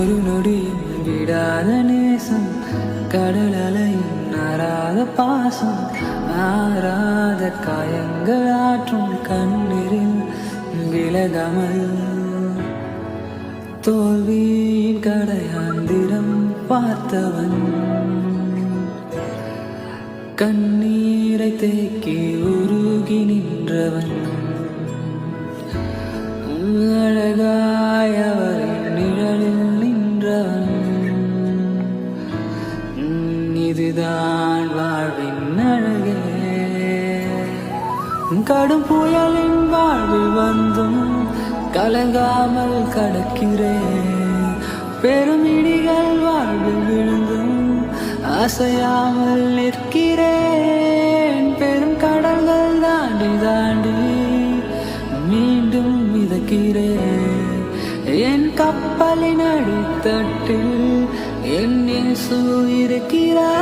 ஒரு நொடி விடாத நேசம், கடல் அலையும் நாராத பாசம், ஆறாத காயங்கள் ஆற்றும் கண்ணீரில் விலகாமல், தோல்வியின் கடையாந்திரம் பார்த்தவன், கண்ணீரை தேக்கி உருகி நின்றவன், அழகாய் அவரின் நிழலில் நின்றவன். இதுதான் வாழ்வின் அழகே. கடும் புயலின் வாழ்வில் வந்தும் கலங்காமல் கடக்கிறேன், பெரும் இடிகள் வாழ்வில் விழுந்தும் அசையாமல் நிற்கிறேன், பெரும் கடல்கள் தாண்டி தாண்டி மீண்டும் மிதக்கிறேன், என் கப்பலின் அடித்தட்டில் என் இயேசு இருக்கிறார்.